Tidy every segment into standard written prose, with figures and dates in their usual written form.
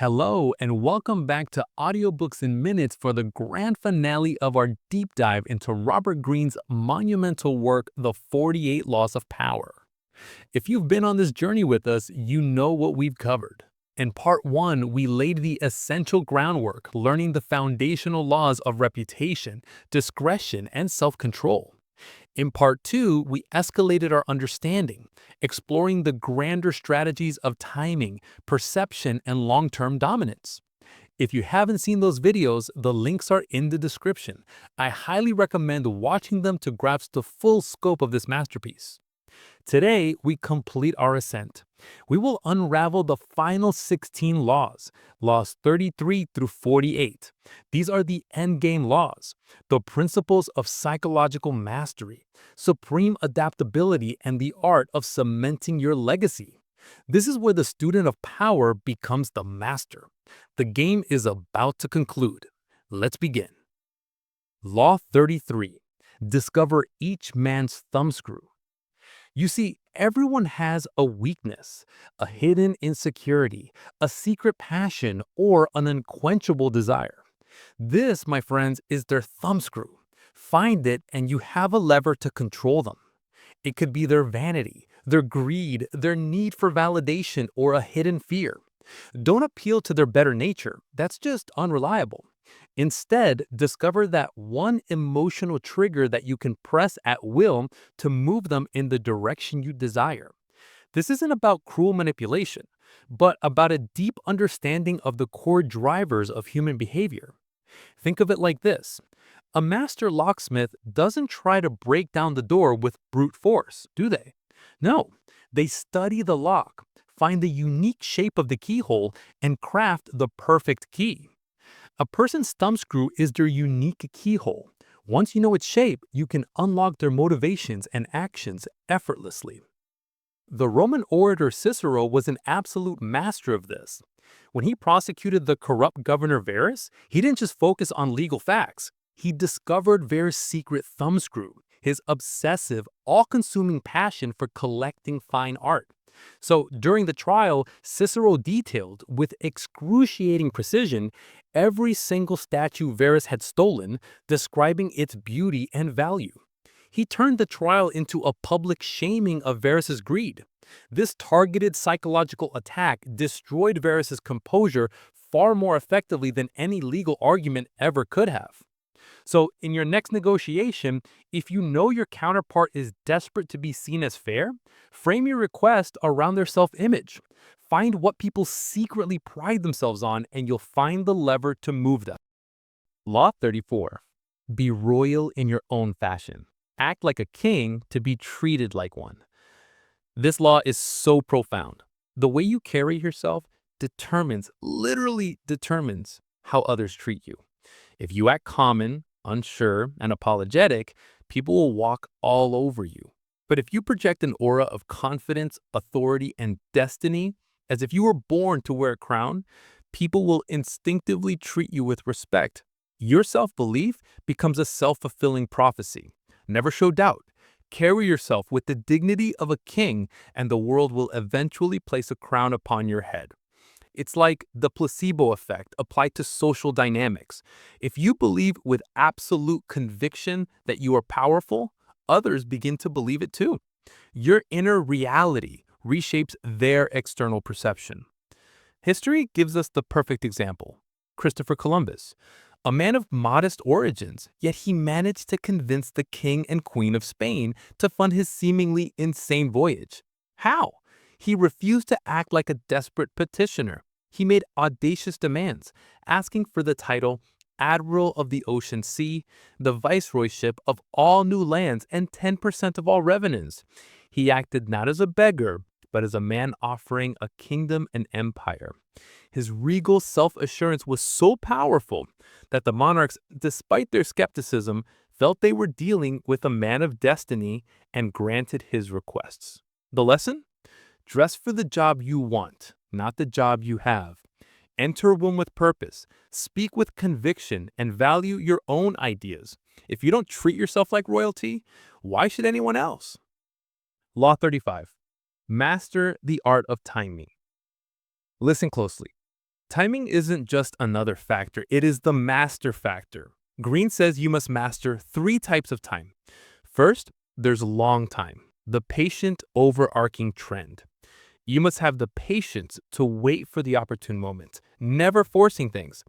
Hello, and welcome back to Audiobooks in Minutes for the grand finale of our deep dive into Robert Greene's monumental work, The 48 Laws of Power. If you've been on this journey with us, you know what we've covered. In part 1, we laid the essential groundwork, learning the foundational laws of reputation, discretion, and self-control. In part 2, we escalated our understanding, exploring the grander strategies of timing, perception, and long-term dominance. If you haven't seen those videos, the links are in the description. I highly recommend watching them to grasp the full scope of this masterpiece. Today, we complete our ascent. We will unravel the final 16 laws, laws 33 through 48. These are the endgame laws, the principles of psychological mastery, supreme adaptability, and the art of cementing your legacy. This is where the student of power becomes the master. The game is about to conclude. Let's begin. Law 33. Discover each man's thumbscrew. You see, everyone has a weakness, a hidden insecurity, a secret passion, or an unquenchable desire. This, my friends, is their thumbscrew. Find it and you have a lever to control them. It could be their vanity, their greed, their need for validation, or a hidden fear. Don't appeal to their better nature. That's just unreliable. Instead, discover that one emotional trigger that you can press at will to move them in the direction you desire. This isn't about cruel manipulation, but about a deep understanding of the core drivers of human behavior. Think of it like this. A master locksmith doesn't try to break down the door with brute force, do they? No, they study the lock, find the unique shape of the keyhole, and craft the perfect key. A person's thumbscrew is their unique keyhole. Once you know its shape, you can unlock their motivations and actions effortlessly. The Roman orator Cicero was an absolute master of this. When he prosecuted the corrupt governor Verus, he didn't just focus on legal facts. He discovered Verus' secret thumbscrew, his obsessive, all-consuming passion for collecting fine art. So during the trial, Cicero detailed, with excruciating precision, every single statue Verus had stolen, describing its beauty and value. He turned the trial into a public shaming of Verus's greed. This targeted psychological attack destroyed Verus's composure far more effectively than any legal argument ever could have. So in your next negotiation, if you know your counterpart is desperate to be seen as fair, frame your request around their self-image. Find what people secretly pride themselves on and you'll find the lever to move them. Law 34. Be royal in your own fashion. Act like a king to be treated like one. This law is so profound. The way you carry yourself literally determines how others treat you. If you act common, unsure, and apologetic, people will walk all over you. But if you project an aura of confidence, authority, and destiny, as if you were born to wear a crown, people will instinctively treat you with respect. Your self-belief becomes a self-fulfilling prophecy. Never show doubt. Carry yourself with the dignity of a king, and the world will eventually place a crown upon your head. It's like the placebo effect applied to social dynamics. If you believe with absolute conviction that you are powerful, others begin to believe it too. Your inner reality reshapes their external perception. History gives us the perfect example. Christopher Columbus, a man of modest origins, yet he managed to convince the King and Queen of Spain to fund his seemingly insane voyage. How? He refused to act like a desperate petitioner. He made audacious demands, asking for the title Admiral of the Ocean Sea, the viceroyship of all new lands, and 10% of all revenues. He acted not as a beggar, but as a man offering a kingdom and empire. His regal self-assurance was so powerful that the monarchs, despite their skepticism, felt they were dealing with a man of destiny and granted his requests. The lesson? Dress for the job you want, not the job you have. Enter a room with purpose, speak with conviction, and value your own ideas. If you don't treat yourself like royalty, why should anyone else? Law 35. Master the art of timing. Listen closely. Timing isn't just another factor, it is the master factor. Greene says you must master 3 types of time. First, there's long time, the patient overarching trend. You must have the patience to wait for the opportune moment, never forcing things.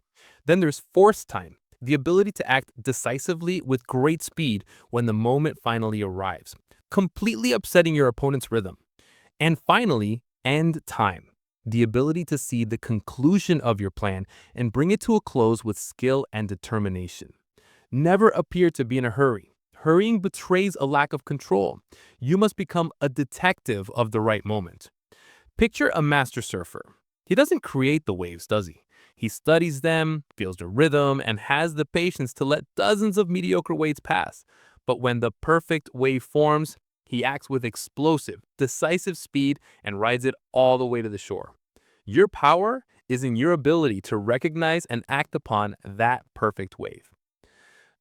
Then there's forced time, the ability to act decisively with great speed when the moment finally arrives, completely upsetting your opponent's rhythm. And finally, end time, the ability to see the conclusion of your plan and bring it to a close with skill and determination. Never appear to be in a hurry. Hurrying betrays a lack of control. You must become a detective of the right moment. Picture a master surfer. He doesn't create the waves, does he? He studies them, feels the rhythm, and has the patience to let dozens of mediocre waves pass. But when the perfect wave forms, he acts with explosive, decisive speed and rides it all the way to the shore. Your power is in your ability to recognize and act upon that perfect wave.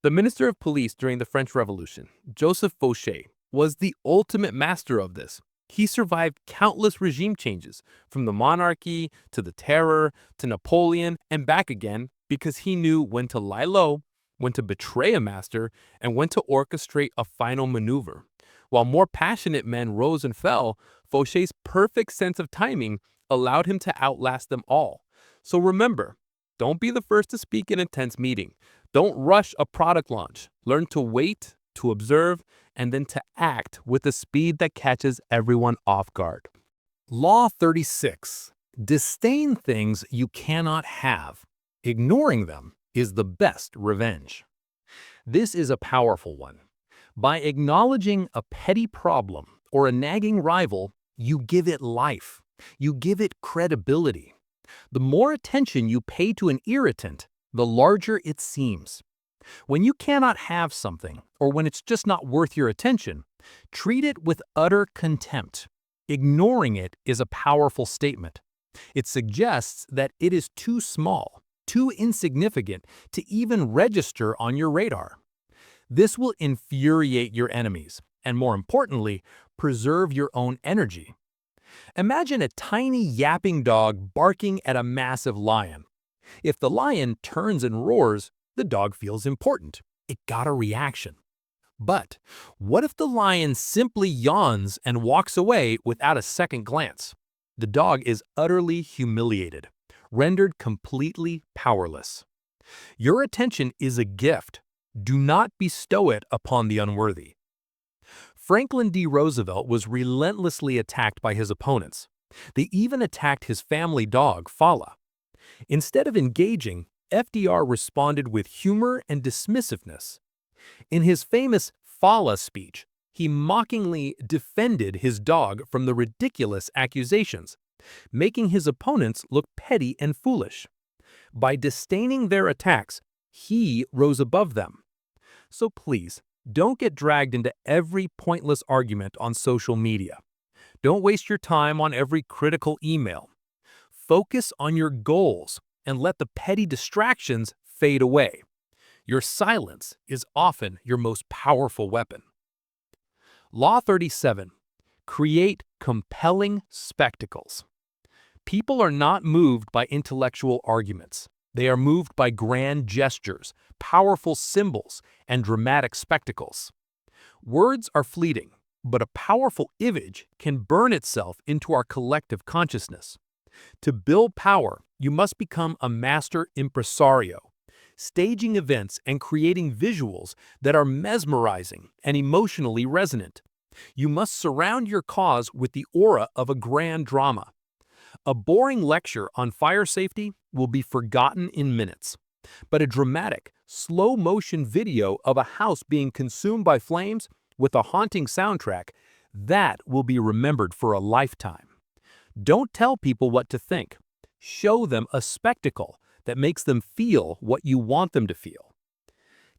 The Minister of Police during the French Revolution, Joseph Fouché, was the ultimate master of this. He survived countless regime changes, from the monarchy to the terror to Napoleon and back again, because he knew when to lie low, when to betray a master, and when to orchestrate a final maneuver. While more passionate men rose and fell, Fouché's perfect sense of timing allowed him to outlast them all. So remember, don't be the first to speak in a tense meeting. Don't rush a product launch. Learn to wait, to observe, and then to act with a speed that catches everyone off guard. Law 36. Disdain things you cannot have. Ignoring them is the best revenge. This is a powerful one. By acknowledging a petty problem or a nagging rival, you give it life. You give it credibility. The more attention you pay to an irritant, the larger it seems. When you cannot have something, or when it's just not worth your attention, treat it with utter contempt. Ignoring it is a powerful statement. It suggests that it is too small, too insignificant to even register on your radar. This will infuriate your enemies, and more importantly, preserve your own energy. Imagine a tiny yapping dog barking at a massive lion. If the lion turns and roars, the dog feels important. It got a reaction. But what if the lion simply yawns and walks away without a second glance? The dog is utterly humiliated, rendered completely powerless. Your attention is a gift. Do not bestow it upon the unworthy. Franklin D. Roosevelt was relentlessly attacked by his opponents. They even attacked his family dog, Fala. Instead of engaging, FDR responded with humor and dismissiveness. In his famous Fala speech, he mockingly defended his dog from the ridiculous accusations, making his opponents look petty and foolish. By disdaining their attacks, he rose above them. So please, don't get dragged into every pointless argument on social media. Don't waste your time on every critical email. Focus on your goals and let the petty distractions fade away. Your silence is often your most powerful weapon. Law 37. Create compelling spectacles. People are not moved by intellectual arguments. They are moved by grand gestures, powerful symbols, and dramatic spectacles. Words are fleeting, but a powerful image can burn itself into our collective consciousness. To build power, you must become a master impresario, staging events and creating visuals that are mesmerizing and emotionally resonant. You must surround your cause with the aura of a grand drama. A boring lecture on fire safety will be forgotten in minutes, but a dramatic, slow-motion video of a house being consumed by flames with a haunting soundtrack, that will be remembered for a lifetime. Don't tell people what to think. Show them a spectacle that makes them feel what you want them to feel.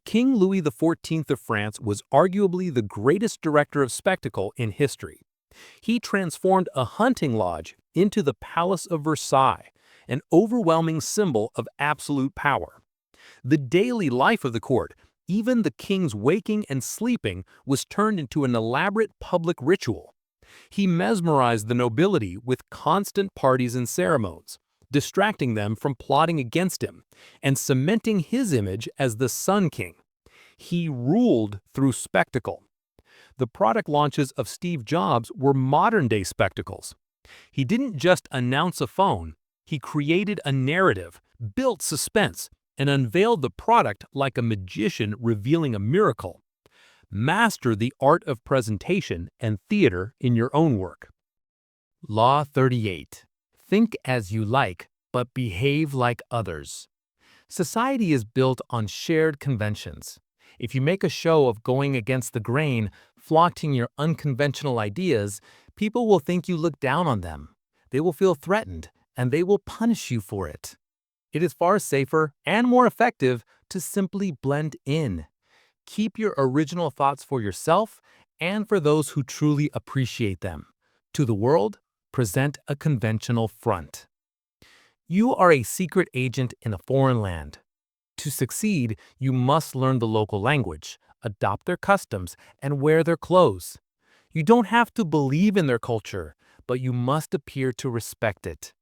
King Louis XIV of France was arguably the greatest director of spectacle in history. He transformed a hunting lodge into the Palace of Versailles, an overwhelming symbol of absolute power. The daily life of the court, even the king's waking and sleeping, was turned into an elaborate public ritual. He mesmerized the nobility with constant parties and ceremonies, distracting them from plotting against him and cementing his image as the Sun King. He ruled through spectacle. The product launches of Steve Jobs were modern-day spectacles. He didn't just announce a phone, he created a narrative, built suspense, and unveiled the product like a magician revealing a miracle. Master the art of presentation and theater in your own work. Law 38. Think as you like, but behave like others. Society is built on shared conventions. If you make a show of going against the grain, flaunting your unconventional ideas, people will think you look down on them. They will feel threatened, and they will punish you for it. It is far safer and more effective to simply blend in. Keep your original thoughts for yourself and for those who truly appreciate them. To the world, present a conventional front. You are a secret agent in a foreign land. To succeed, you must learn the local language, adopt their customs, and wear their clothes. You don't have to believe in their culture, but you must appear to respect it.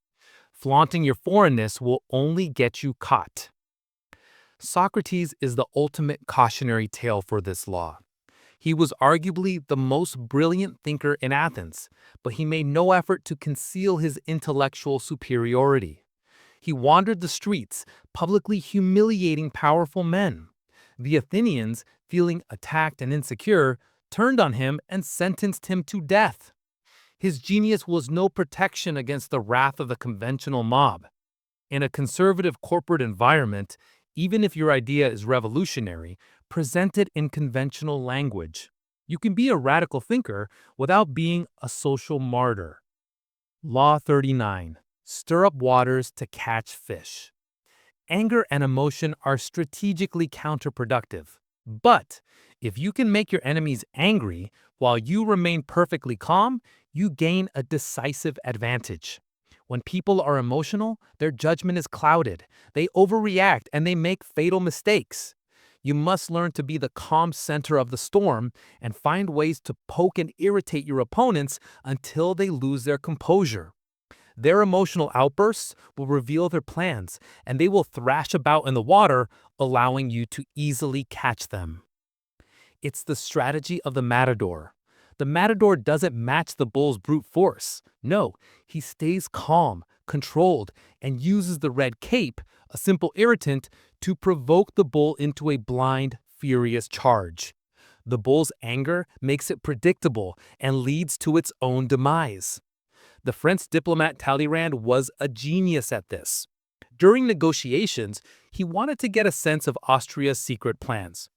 Flaunting your foreignness will only get you caught. Socrates is the ultimate cautionary tale for this law. He was arguably the most brilliant thinker in Athens, but he made no effort to conceal his intellectual superiority. He wandered the streets, publicly humiliating powerful men. The Athenians, feeling attacked and insecure, turned on him and sentenced him to death. His genius was no protection against the wrath of the conventional mob. In a conservative corporate environment, even if your idea is revolutionary, present it in conventional language. You can be a radical thinker without being a social martyr. Law 39. Stir up waters to catch fish. Anger and emotion are strategically counterproductive. But if you can make your enemies angry while you remain perfectly calm, you gain a decisive advantage. When people are emotional, their judgment is clouded. They overreact and they make fatal mistakes. You must learn to be the calm center of the storm and find ways to poke and irritate your opponents until they lose their composure. Their emotional outbursts will reveal their plans, and they will thrash about in the water, allowing you to easily catch them. It's the strategy of the matador. The matador doesn't match the bull's brute force. No, he stays calm, controlled, and uses the red cape, a simple irritant, to provoke the bull into a blind, furious charge. The bull's anger makes it predictable and leads to its own demise. The French diplomat Talleyrand was a genius at this. During negotiations, he wanted to get a sense of Austria's secret plans.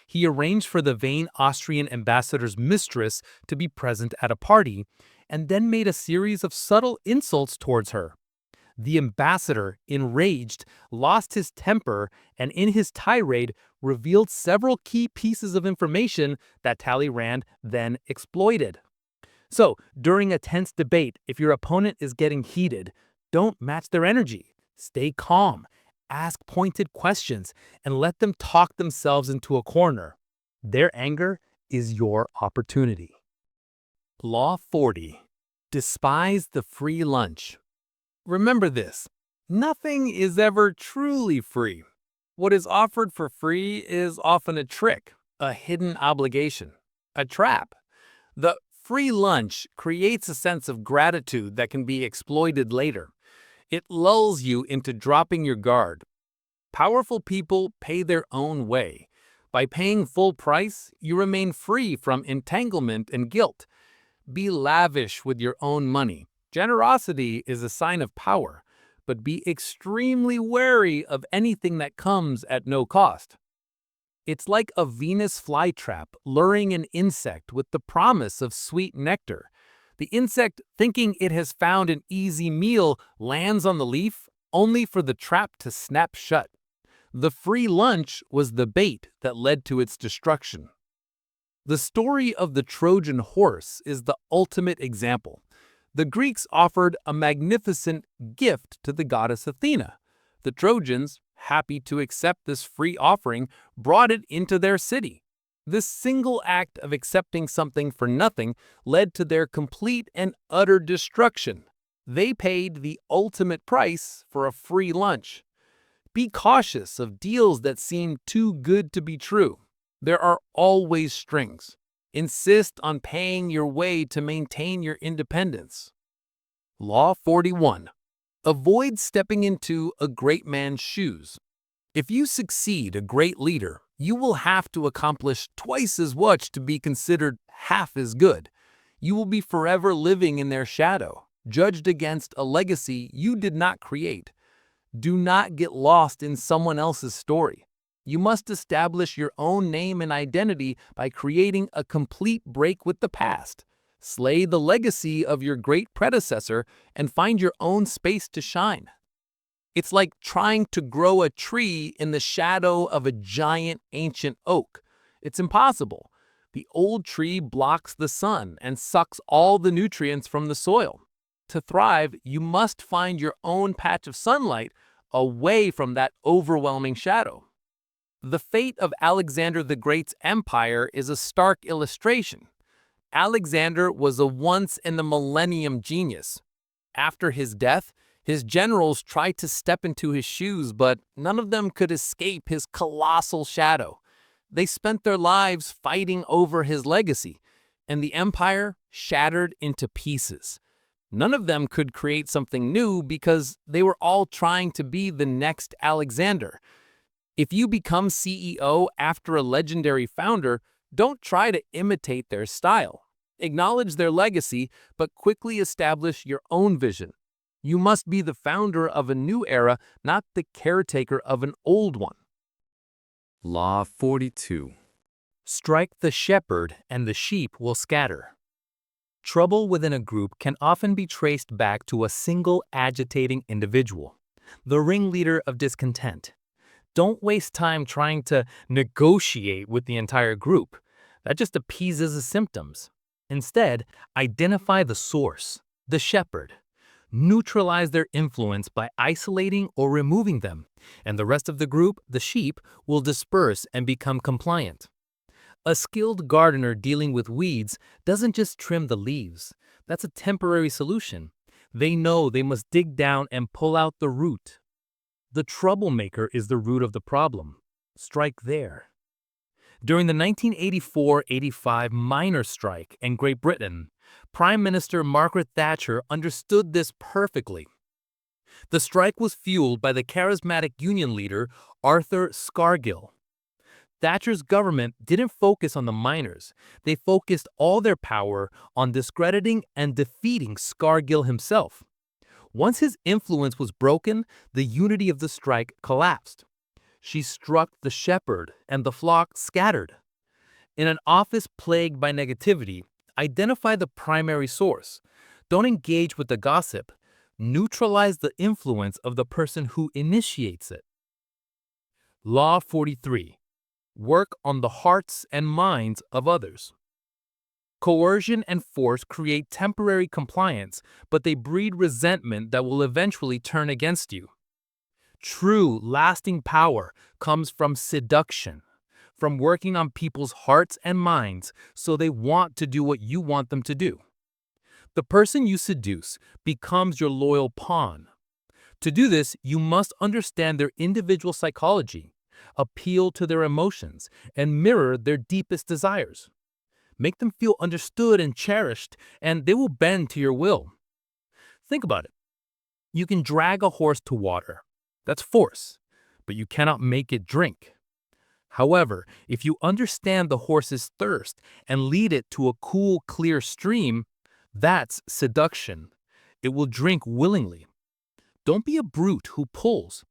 He arranged for the vain Austrian ambassador's mistress to be present at a party, and then made a series of subtle insults towards her. The ambassador, enraged, lost his temper, and in his tirade revealed several key pieces of information that Talleyrand then exploited. So, during a tense debate, if your opponent is getting heated, don't match their energy. Stay calm, ask pointed questions, and let them talk themselves into a corner. Their anger is your opportunity. Law 40. Despise the free lunch. Remember this, nothing is ever truly free. What is offered for free is often a trick, a hidden obligation, a trap. The free lunch creates a sense of gratitude that can be exploited later. It lulls you into dropping your guard. Powerful people pay their own way. By paying full price, you remain free from entanglement and guilt. Be lavish with your own money. Generosity is a sign of power, but be extremely wary of anything that comes at no cost. It's like a Venus flytrap luring an insect with the promise of sweet nectar. The insect, thinking it has found an easy meal, lands on the leaf, only for the trap to snap shut. The free lunch was the bait that led to its destruction. The story of the Trojan horse is the ultimate example. The Greeks offered a magnificent gift to the goddess Athena. The Trojans, happy to accept this free offering, brought it into their city. This single act of accepting something for nothing led to their complete and utter destruction. They paid the ultimate price for a free lunch. Be cautious of deals that seem too good to be true. There are always strings. Insist on paying your way to maintain your independence. Law 41. Avoid stepping into a great man's shoes. If you succeed a great leader, you will have to accomplish twice as much to be considered half as good. You will be forever living in their shadow, judged against a legacy you did not create. Do not get lost in someone else's story. You must establish your own name and identity by creating a complete break with the past. Slay the legacy of your great predecessor and find your own space to shine. It's like trying to grow a tree in the shadow of a giant ancient oak. It's impossible. The old tree blocks the sun and sucks all the nutrients from the soil. To thrive, you must find your own patch of sunlight away from that overwhelming shadow. The fate of Alexander the Great's empire is a stark illustration. Alexander was a once-in-the-millennium genius. After his death, his generals tried to step into his shoes, but none of them could escape his colossal shadow. They spent their lives fighting over his legacy, and the empire shattered into pieces. None of them could create something new because they were all trying to be the next Alexander. If you become CEO after a legendary founder, don't try to imitate their style. Acknowledge their legacy, but quickly establish your own vision. You must be the founder of a new era, not the caretaker of an old one. Law 42. Strike the shepherd and the sheep will scatter. Trouble within a group can often be traced back to a single agitating individual, the ringleader of discontent. Don't waste time trying to negotiate with the entire group. That just appeases the symptoms. Instead, identify the source, the shepherd. Neutralize their influence by isolating or removing them, and the rest of the group, the sheep, will disperse and become compliant. A skilled gardener dealing with weeds doesn't just trim the leaves. That's a temporary solution. They know they must dig down and pull out the root. The troublemaker is the root of the problem. Strike there. During the 1984-85 miners' strike in Great Britain, Prime Minister Margaret Thatcher understood this perfectly. The strike was fueled by the charismatic union leader Arthur Scargill. Thatcher's government didn't focus on the miners. They focused all their power on discrediting and defeating Scargill himself. Once his influence was broken, the unity of the strike collapsed. She struck the shepherd, and the flock scattered. In an office plagued by negativity, identify the primary source. Don't engage with the gossip. Neutralize the influence of the person who initiates it. Law 43. Work on the hearts and minds of others. Coercion and force create temporary compliance, but they breed resentment that will eventually turn against you. True, lasting power comes from seduction, from working on people's hearts and minds so they want to do what you want them to do. The person you seduce becomes your loyal pawn. To do this, you must understand their individual psychology, appeal to their emotions, and mirror their deepest desires. Make them feel understood and cherished, and they will bend to your will. Think about it. You can drag a horse to water. That's force, but you cannot make it drink. However, if you understand the horse's thirst and lead it to a cool, clear stream, that's seduction. It will drink willingly. Don't be a brute who pulls.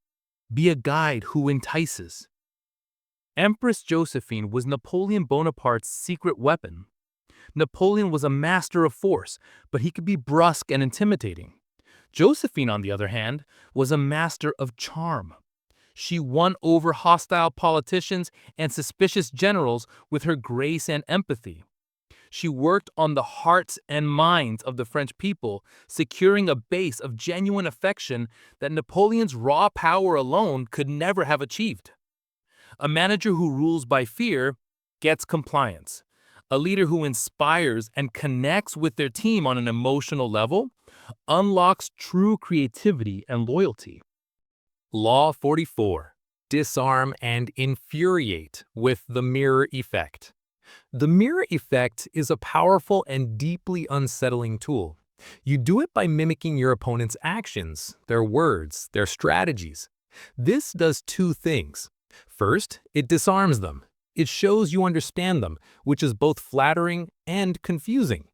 Be a guide who entices. Empress Josephine was Napoleon Bonaparte's secret weapon. Napoleon was a master of force, but he could be brusque and intimidating. Josephine, on the other hand, was a master of charm. She won over hostile politicians and suspicious generals with her grace and empathy. She worked on the hearts and minds of the French people, securing a base of genuine affection that Napoleon's raw power alone could never have achieved. A manager who rules by fear gets compliance. A leader who inspires and connects with their team on an emotional level unlocks true creativity and loyalty. Law 44. Disarm and infuriate with the mirror effect. The mirror effect is a powerful and deeply unsettling tool. You do it by mimicking your opponent's actions, their words, their strategies. This does two things. First, it disarms them. It shows you understand them, which is both flattering and confusing.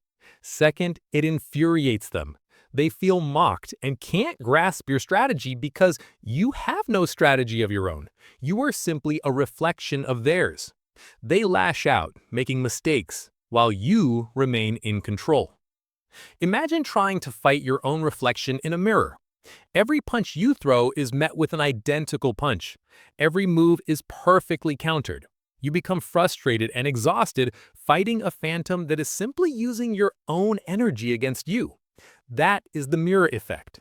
Second, it infuriates them. They feel mocked and can't grasp your strategy because you have no strategy of your own. You are simply a reflection of theirs. They lash out, making mistakes, while you remain in control. Imagine trying to fight your own reflection in a mirror. Every punch you throw is met with an identical punch. Every move is perfectly countered. You become frustrated and exhausted fighting a phantom that is simply using your own energy against you. That is the mirror effect.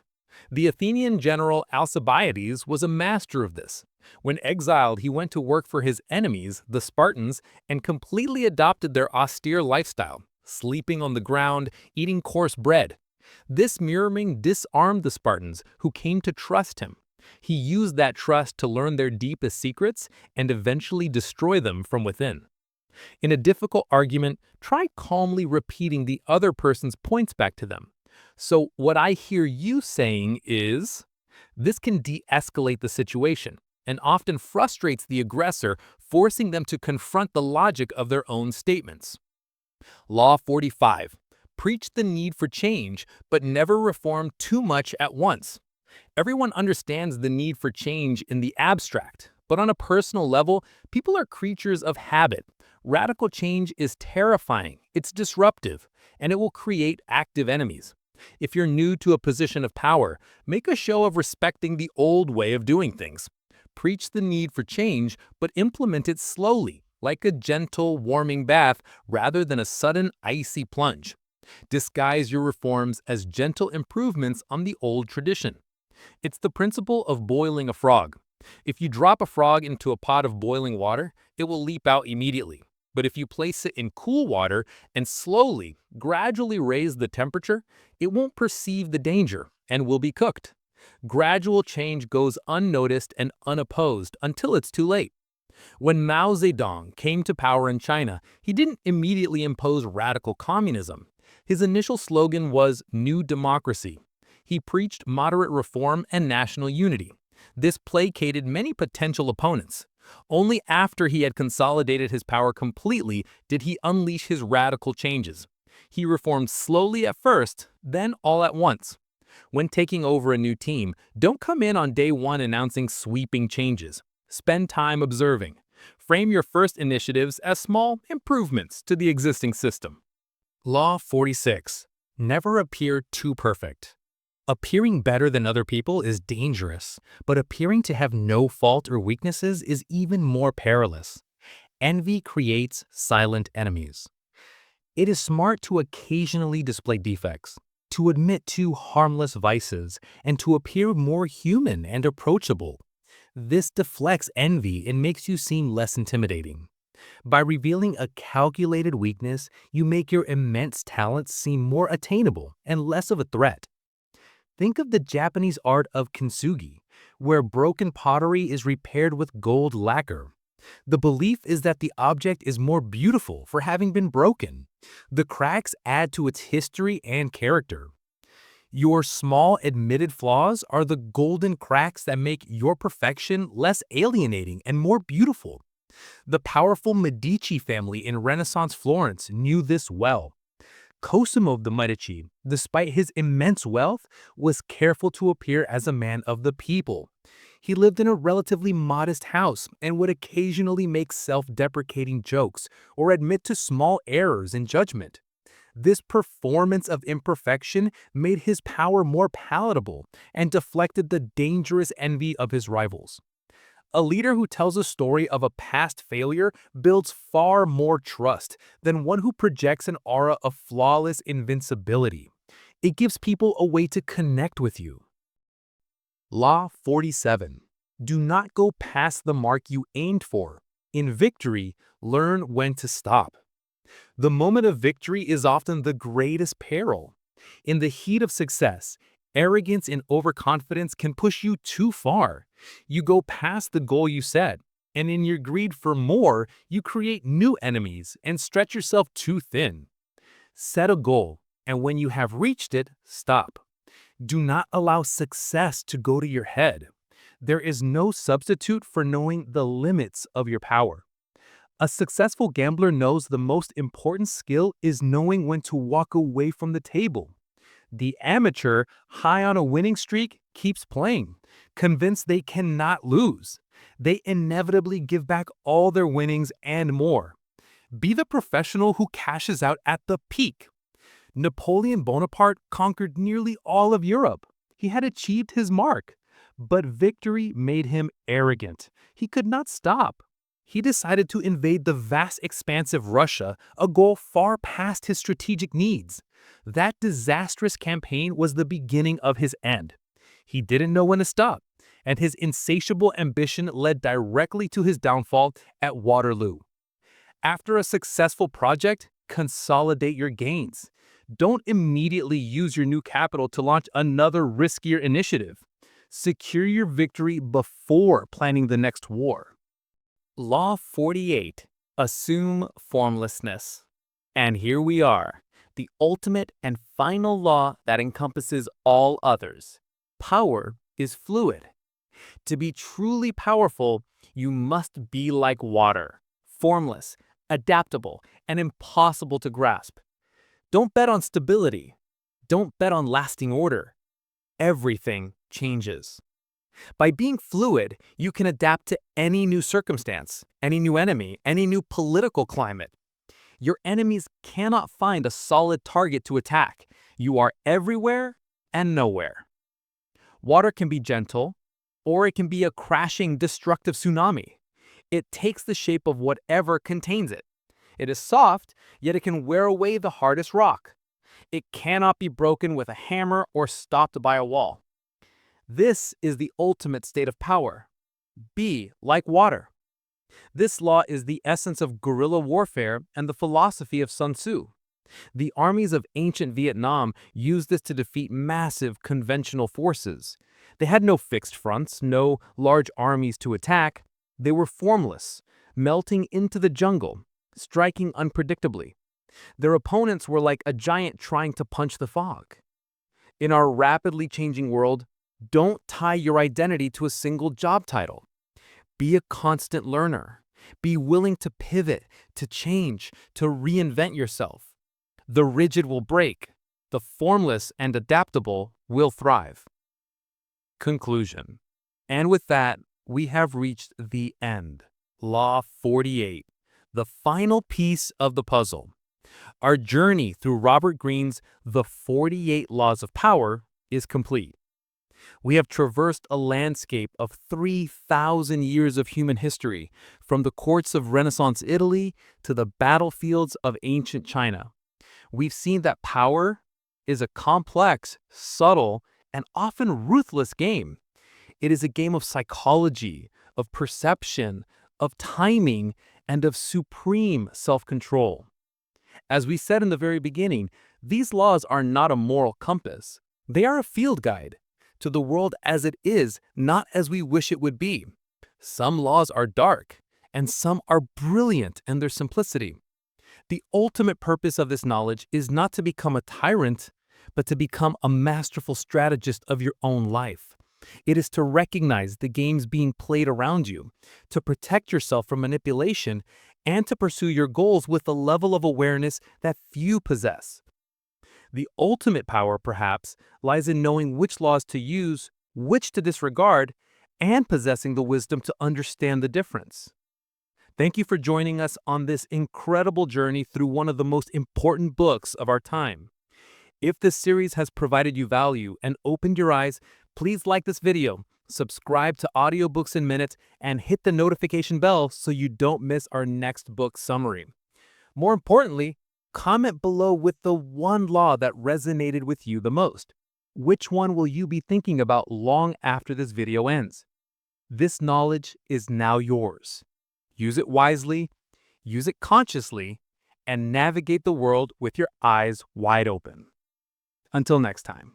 The Athenian general Alcibiades was a master of this. When exiled, he went to work for his enemies, the Spartans, and completely adopted their austere lifestyle, sleeping on the ground, eating coarse bread. This mirroring disarmed the Spartans, who came to trust him. He used that trust to learn their deepest secrets and eventually destroy them from within. In a difficult argument, try calmly repeating the other person's points back to them. So what I hear you saying is, this can de-escalate the situation and often frustrates the aggressor, forcing them to confront the logic of their own statements. Law 45. Preach the need for change, but never reform too much at once. Everyone understands the need for change in the abstract, but on a personal level, people are creatures of habit. Radical change is terrifying, it's disruptive, and it will create active enemies. If you're new to a position of power, make a show of respecting the old way of doing things. Preach the need for change, but implement it slowly, like a gentle, warming bath rather than a sudden, icy plunge. Disguise your reforms as gentle improvements on the old tradition. It's the principle of boiling a frog. If you drop a frog into a pot of boiling water, it will leap out immediately. But if you place it in cool water and slowly, gradually raise the temperature, it won't perceive the danger and will be cooked. Gradual change goes unnoticed and unopposed until it's too late. When Mao Zedong came to power in China, he didn't immediately impose radical communism. His initial slogan was New Democracy. He preached moderate reform and national unity. This placated many potential opponents. Only after he had consolidated his power completely did he unleash his radical changes. He reformed slowly at first, then all at once. When taking over a new team, don't come in on day one announcing sweeping changes. Spend time observing. Frame your first initiatives as small improvements to the existing system. Law 46. Never appear too perfect. Appearing better than other people is dangerous, but appearing to have no fault or weaknesses is even more perilous. Envy creates silent enemies. It is smart to occasionally display defects, to admit to harmless vices, and to appear more human and approachable. This deflects envy and makes you seem less intimidating. By revealing a calculated weakness, you make your immense talents seem more attainable and less of a threat. Think of the Japanese art of kintsugi, where broken pottery is repaired with gold lacquer. The belief is that the object is more beautiful for having been broken. The cracks add to its history and character. Your small admitted flaws are the golden cracks that make your perfection less alienating and more beautiful. The powerful Medici family in Renaissance Florence knew this well. Cosimo de' Medici, despite his immense wealth, was careful to appear as a man of the people. He lived in a relatively modest house and would occasionally make self-deprecating jokes or admit to small errors in judgment. This performance of imperfection made his power more palatable and deflected the dangerous envy of his rivals. A leader who tells a story of a past failure builds far more trust than one who projects an aura of flawless invincibility. It gives people a way to connect with you. Law 47. Do not go past the mark you aimed for. In victory, learn when to stop. The moment of victory is often the greatest peril. In the heat of success, arrogance and overconfidence can push you too far. You go past the goal you set, and in your greed for more, you create new enemies and stretch yourself too thin. Set a goal, and when you have reached it, stop. Do not allow success to go to your head. There is no substitute for knowing the limits of your power. A successful gambler knows the most important skill is knowing when to walk away from the table. The amateur, high on a winning streak, keeps playing, convinced they cannot lose. They inevitably give back all their winnings and more. Be the professional who cashes out at the peak. Napoleon Bonaparte conquered nearly all of Europe. He had achieved his mark. But victory made him arrogant. He could not stop. He decided to invade the vast expanse of Russia, a goal far past his strategic needs. That disastrous campaign was the beginning of his end. He didn't know when to stop, and his insatiable ambition led directly to his downfall at Waterloo. After a successful project, consolidate your gains. Don't immediately use your new capital to launch another riskier initiative. Secure your victory before planning the next war. Law 48. Assume formlessness. And here we are, the ultimate and final law that encompasses all others. Power is fluid. To be truly powerful, you must be like water, formless, adaptable, and impossible to grasp. Don't bet on stability. Don't bet on lasting order. Everything changes. By being fluid, you can adapt to any new circumstance, any new enemy, any new political climate. Your enemies cannot find a solid target to attack. You are everywhere and nowhere. Water can be gentle, or it can be a crashing, destructive tsunami. It takes the shape of whatever contains it. It is soft, yet it can wear away the hardest rock. It cannot be broken with a hammer or stopped by a wall. This is the ultimate state of power. Be like water. This law is the essence of guerrilla warfare and the philosophy of Sun Tzu. The armies of ancient Vietnam used this to defeat massive conventional forces. They had no fixed fronts, no large armies to attack. They were formless, melting into the jungle, striking unpredictably. Their opponents were like a giant trying to punch the fog. In our rapidly changing world, don't tie your identity to a single job title. Be a constant learner. Be willing to pivot, to change, to reinvent yourself. The rigid will break. The formless and adaptable will thrive. Conclusion. And with that, we have reached the end. Law 48, the final piece of the puzzle. Our journey through Robert Greene's The 48 Laws of Power is complete. We have traversed a landscape of 3,000 years of human history, from the courts of Renaissance Italy to the battlefields of ancient China. We've seen that power is a complex, subtle, and often ruthless game. It is a game of psychology, of perception, of timing, and of supreme self-control. As we said in the very beginning, these laws are not a moral compass. They are a field guide to the world as it is, not as we wish it would be. Some laws are dark, and some are brilliant in their simplicity. The ultimate purpose of this knowledge is not to become a tyrant, but to become a masterful strategist of your own life. It is to recognize the games being played around you, to protect yourself from manipulation, and to pursue your goals with a level of awareness that few possess. The ultimate power, perhaps, lies in knowing which laws to use, which to disregard, and possessing the wisdom to understand the difference. Thank you for joining us on this incredible journey through one of the most important books of our time. If this series has provided you value and opened your eyes, please like this video, subscribe to Audiobooks in Minutes, and hit the notification bell so you don't miss our next book summary. More importantly, comment below with the one law that resonated with you the most. Which one will you be thinking about long after this video ends? This knowledge is now yours. Use it wisely, use it consciously, and navigate the world with your eyes wide open. Until next time.